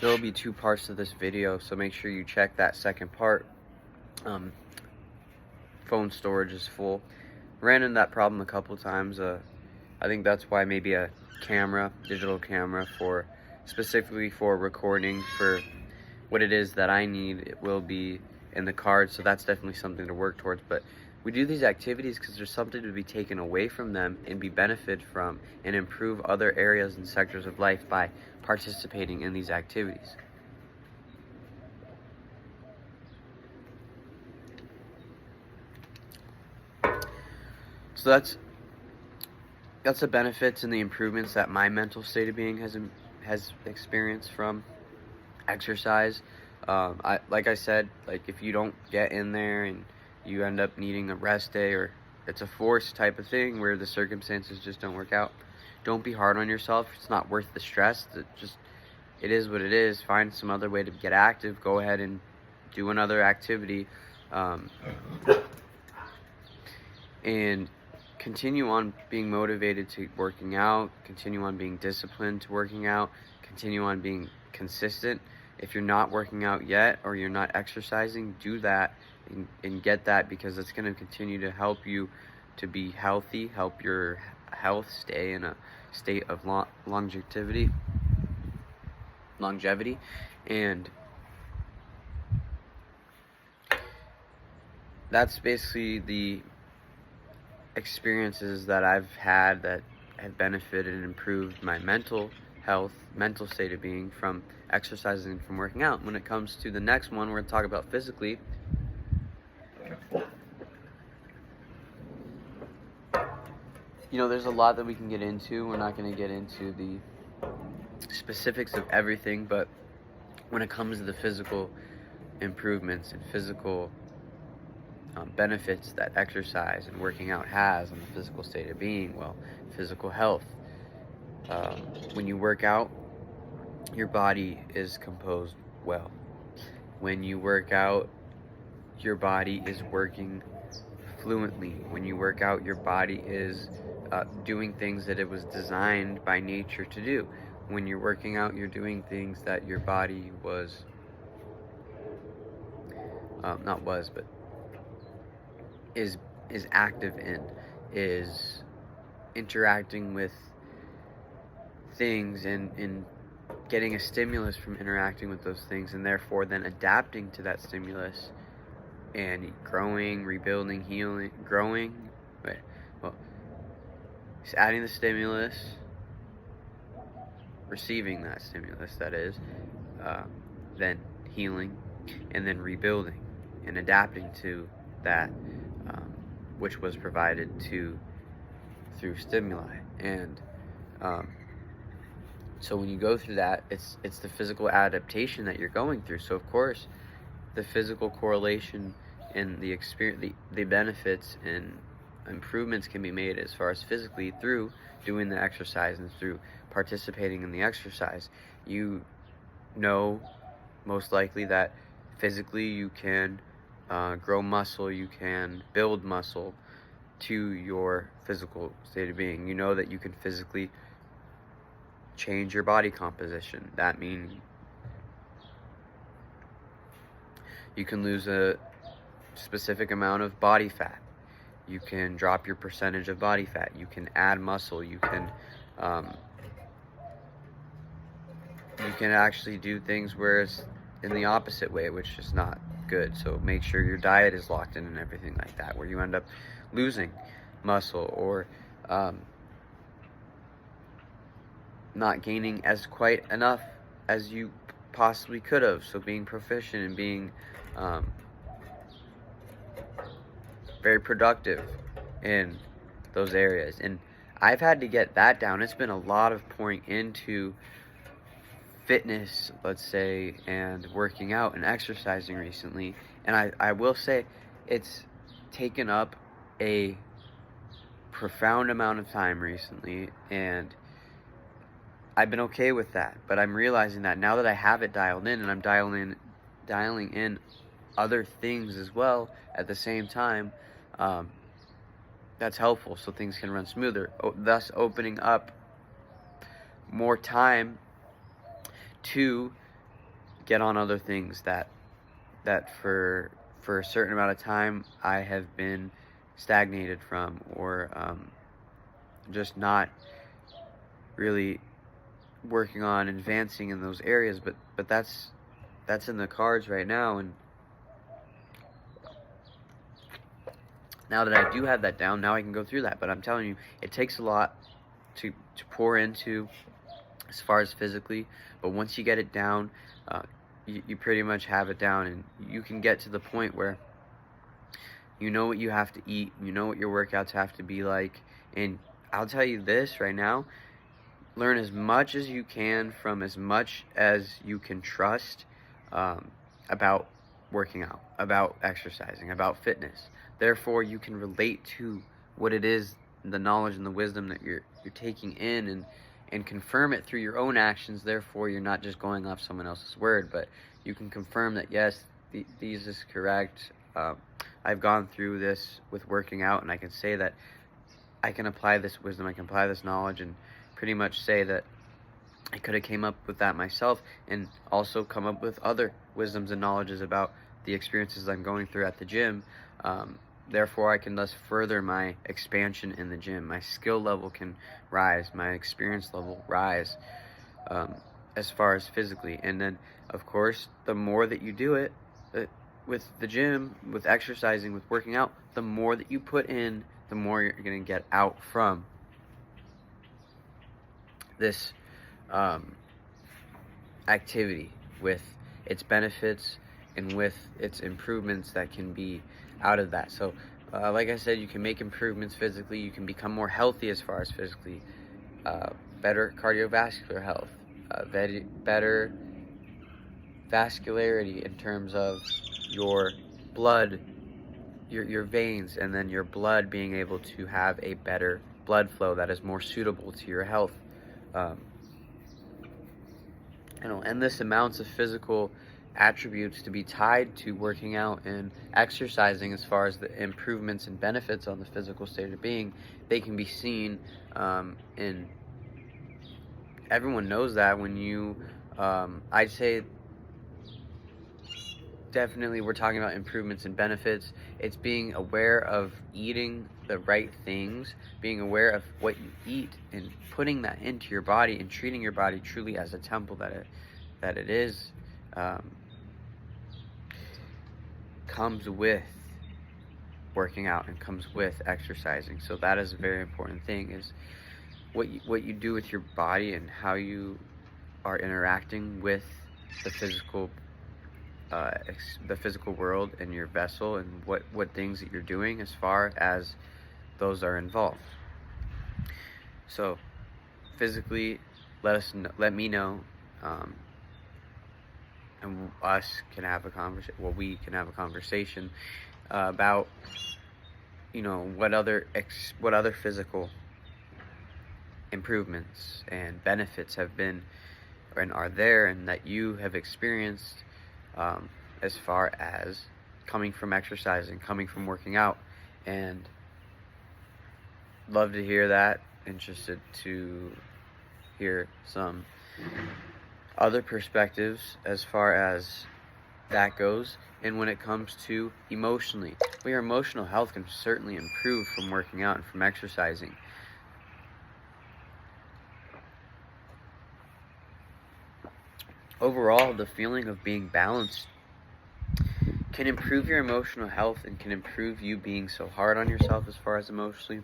There will be two parts to this video, so make sure you check that second part. Phone storage is full. Ran into that problem a couple times. I think that's why maybe a camera, digital camera, for specifically for recording for what it is that I need, it will be in the card. So that's definitely something to work towards. But we do these activities because there's something to be taken away from them and be benefited from and improve other areas and sectors of life by participating in these activities. So that's the benefits and the improvements that my mental state of being has experienced from exercise. Like I said, like if you don't get in there and you end up needing a rest day, or it's a forced type of thing where the circumstances just don't work out, don't be hard on yourself. It's not worth the stress. It is what it is. Find some other way to get active. Go ahead and do another activity, and continue on being motivated to working out, continue on being disciplined to working out, continue on being consistent. If you're not working out yet or you're not exercising, do that and get that, because it's going to continue to help you to be healthy, help your health stay in a state of longevity, and that's basically the experiences that I've had that have benefited and improved my mental health, mental state of being from exercising and from working out. When it comes to the next one, we're going to talk about physically. There's a lot that we can get into. We're not going to get into the specifics of everything, but when it comes to the physical improvements and physical benefits that exercise and working out has on the physical state of being, well, physical health. When you work out, your body is composed well. When you work out, your body is working fluently. When you work out, your body is doing things that it was designed by nature to do. When you're working out, you're doing things that your body was, is active in, is interacting with things and getting a stimulus from interacting with those things, and therefore then adapting to that stimulus and growing, rebuilding, healing, it's adding the stimulus, receiving that stimulus, that is, then healing, and then rebuilding and adapting to that which was provided through stimuli. And so when you go through that, it's the physical adaptation that you're going through. So of course, the physical correlation and the experience, the benefits and improvements can be made as far as physically through doing the exercise and through participating in the exercise. Most likely that physically you can grow muscle, you can build muscle to your physical state of being. You know that you can physically change your body composition. That means you can lose a specific amount of body fat. You can drop your percentage of body fat. You can add muscle. You can actually do things where it's in the opposite way, which is not good. So make sure your diet is locked in and everything like that, where you end up losing muscle or not gaining as quite enough as you possibly could have. So being proficient and being very productive in those areas. And I've had to get that down. It's been a lot of pouring into fitness, let's say, and working out and exercising recently. And I will say it's taken up a profound amount of time recently, and I've been okay with that. But I'm realizing that now that I have it dialed in, and I'm dialing in other things as well at the same time, that's helpful, so things can run smoother, thus opening up more time to get on other things that for a certain amount of time I have been stagnated from, or just not really working on advancing in those areas. But that's in the cards right now, and now that I do have that down, now I can go through that. But I'm telling you, it takes a lot to pour into as far as physically, but once you get it down, you pretty much have it down, and you can get to the point where you know what you have to eat, you know what your workouts have to be like. And I'll tell you this right now, learn as much as you can from as much as you can trust, about working out, about exercising, about fitness. Therefore, you can relate to what it is, the knowledge and the wisdom that you're taking in, and confirm it through your own actions. Therefore, you're not just going off someone else's word, but you can confirm that, yes, these is correct. I've gone through this with working out, and I can say that I can apply this wisdom, I can apply this knowledge, and pretty much say that I could have came up with that myself, and also come up with other wisdoms and knowledges about the experiences I'm going through at the gym. Therefore, I can thus further my expansion in the gym. My skill level can rise, my experience level rise, as far as physically. And then, of course, the more that you do it, with the gym, with exercising, with working out, the more that you put in, the more you're going to get out from this activity, with its benefits and with its improvements that can be out of that. So like I said, you can make improvements physically, you can become more healthy as far as physically, better cardiovascular health, better vascularity in terms of your blood, your veins, and then your blood being able to have a better blood flow that is more suitable to your health. Endless amounts of physical attributes to be tied to working out and exercising. As far as the improvements and benefits on the physical state of being, they can be seen, and everyone knows that when you, I'd say definitely we're talking about improvements and benefits. It's being aware of eating the right things, being aware of what you eat, and putting that into your body, and treating your body truly as a temple that it is. Comes with working out and comes with exercising. So that is a very important thing, is what you do with your body and how you are interacting with the physical world and your vessel, and what things that you're doing as far as those are involved. So physically, let me know, and us can have a conversation. Well, we can have a conversation about what other physical improvements and benefits have been and are there, and that you have experienced, as far as coming from exercising, coming from working out. And love to hear that. Interested to hear some other perspectives as far as that goes. And when it comes to emotionally, your emotional health can certainly improve from working out and from exercising. Overall, the feeling of being balanced can improve your emotional health, and can improve you being so hard on yourself as far as emotionally,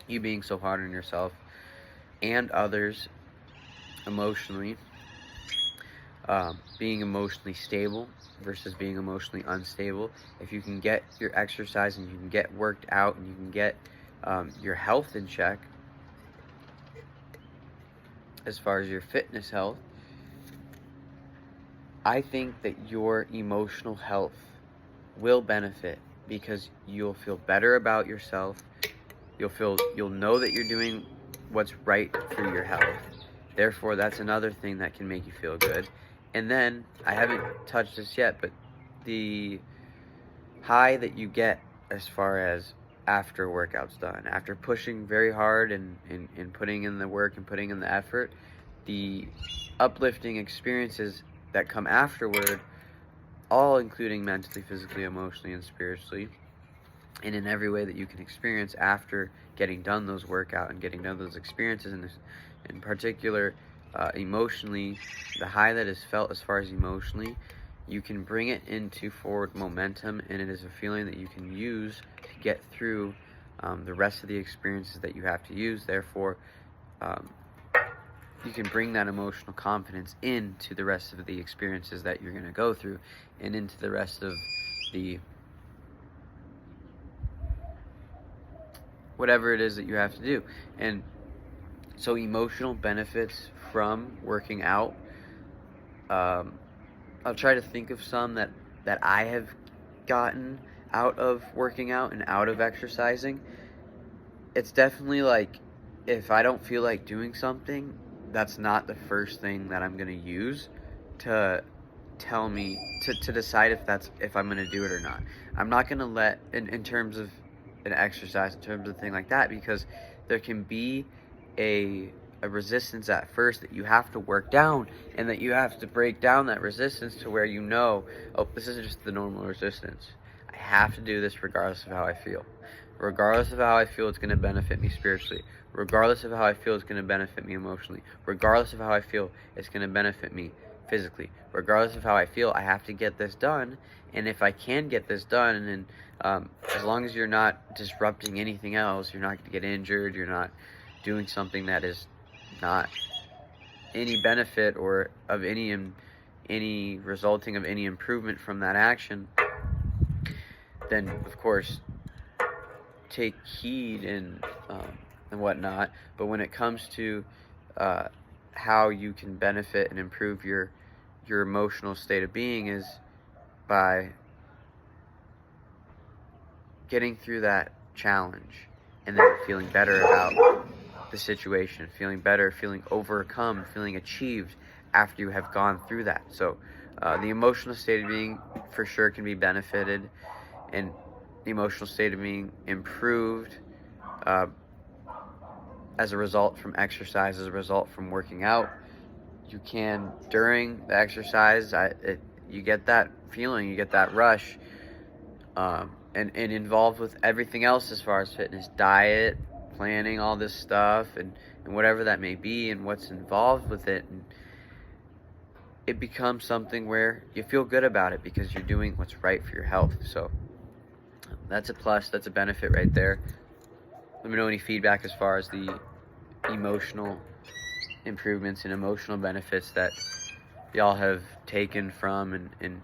you being so hard on yourself and others emotionally, being emotionally stable versus being emotionally unstable. If you can get your exercise, and you can get worked out, and you can get your health in check as far as your fitness health, I think that your emotional health will benefit, because you'll feel better about yourself. You'll know that you're doing what's right for your health. Therefore, that's another thing that can make you feel good. And then, I haven't touched this yet, but the high that you get as far as after a workout's done, after pushing very hard and putting in the work and putting in the effort, the uplifting experiences that come afterward, all including mentally, physically, emotionally, and spiritually, and in every way that you can experience after getting done those workout and getting done those experiences, and in particular, emotionally, the high that is felt as far as emotionally, you can bring it into forward momentum, and it is a feeling that you can use to get through the rest of the experiences that you have to use. Therefore, you can bring that emotional confidence into the rest of the experiences that you're going to go through, and into the rest of the whatever it is that you have to do. And so emotional benefits from working out, I'll try to think of some that I have gotten out of working out and out of exercising. It's definitely like, if I don't feel like doing something, that's not the first thing that I'm going to use to tell me to decide if I'm going to do it or not. I'm not going to let in terms of an exercise, in terms of a thing like that, because there can be a resistance at first that you have to work down, and that you have to break down that resistance to where oh, this isn't just the normal resistance. I have to do this regardless of how I feel. Regardless of how I feel, it's going to benefit me spiritually. Regardless of how I feel, it's going to benefit me emotionally. Regardless of how I feel, it's going to benefit me physically. Regardless of how I feel, I have to get this done. And if I can get this done, and as long as you're not disrupting anything else, you're not going to get injured, you're not doing something that is not any benefit or of any resulting of any improvement from that action, then of course take heed and whatnot. But when it comes to how you can benefit and improve your emotional state of being, is by getting through that challenge and then feeling better about the situation, feeling better, feeling overcome, feeling achieved after you have gone through that. So the emotional state of being for sure can be benefited, and the emotional state of being improved as a result from exercise, as a result from working out. You can, during the exercise, you get that feeling, you get that rush, and involved with everything else as far as fitness, diet, planning, all this stuff, and whatever that may be, and what's involved with it. And it becomes something where you feel good about it because you're doing what's right for your health. So that's a plus, that's a benefit right there. Let me know any feedback as far as the emotional improvements and emotional benefits that y'all have taken from and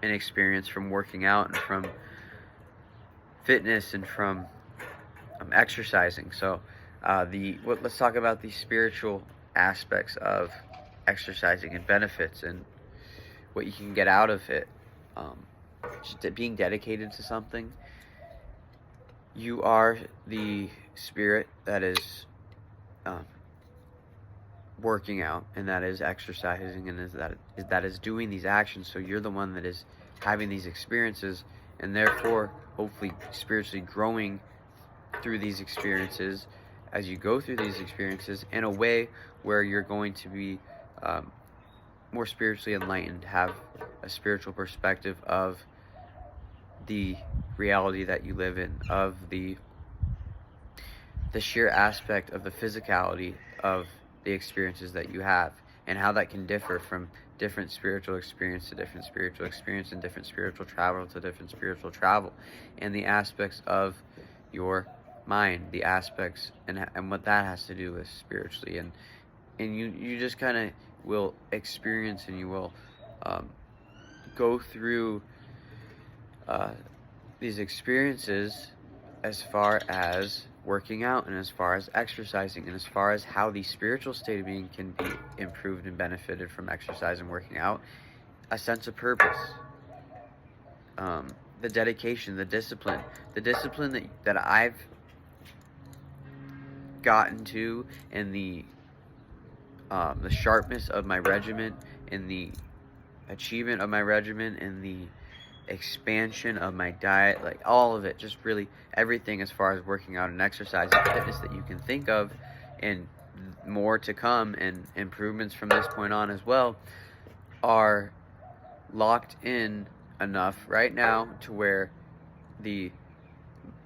experience from working out and from fitness and from exercising. So let's talk about the spiritual aspects of exercising and benefits and what you can get out of it. Just being dedicated to something. You are the spirit that is working out, and that is exercising, and that is doing these actions. So you're the one that is having these experiences, and therefore hopefully spiritually growing through these experiences as you go through these experiences in a way where you're going to be more spiritually enlightened, have a spiritual perspective of the reality that you live in, of the sheer aspect of the physicality of the experiences that you have, and how that can differ from different spiritual experience to different spiritual experience, and different spiritual travel to different spiritual travel, and the aspects of your mind, the aspects and what that has to do with spiritually, and you just kind of will experience, and you will go through these experiences as far as working out, and as far as exercising, and as far as how the spiritual state of being can be improved and benefited from exercise and working out. A sense of purpose, the dedication, the discipline that I've gotten to, and the sharpness of my regimen, and the achievement of my regimen, and the expansion of my diet, like all of it, just really everything as far as working out and exercise and fitness that you can think of, and more to come, and improvements from this point on as well. are locked in enough right now to where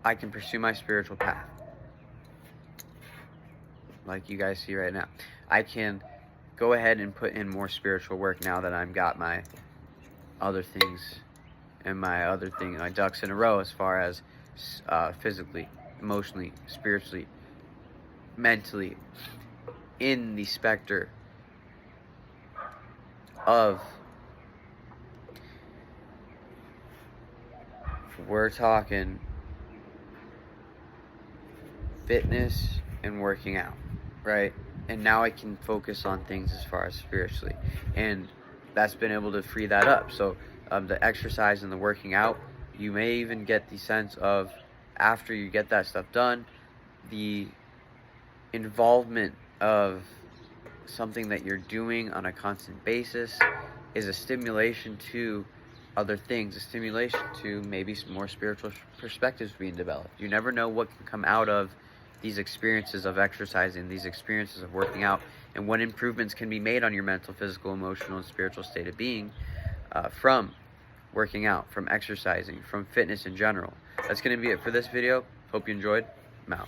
I can pursue my spiritual path. Like you guys see right now. I can go ahead and put in more spiritual work now that I've got my other things and my ducks in a row, as far as physically, emotionally, spiritually, mentally, in the specter of, we're talking fitness and working out, right? And now I can focus on things as far as spiritually, and that's been able to free that up. So the exercise and the working out, you may even get the sense of, after you get that stuff done, the involvement of something that you're doing on a constant basis is a stimulation to other things, a stimulation to maybe some more spiritual perspectives being developed. You never know what can come out of these experiences of exercising, these experiences of working out, and what improvements can be made on your mental, physical, emotional, and spiritual state of being from working out, from exercising, from fitness in general. That's going to be it for this video. Hope you enjoyed. I'm out.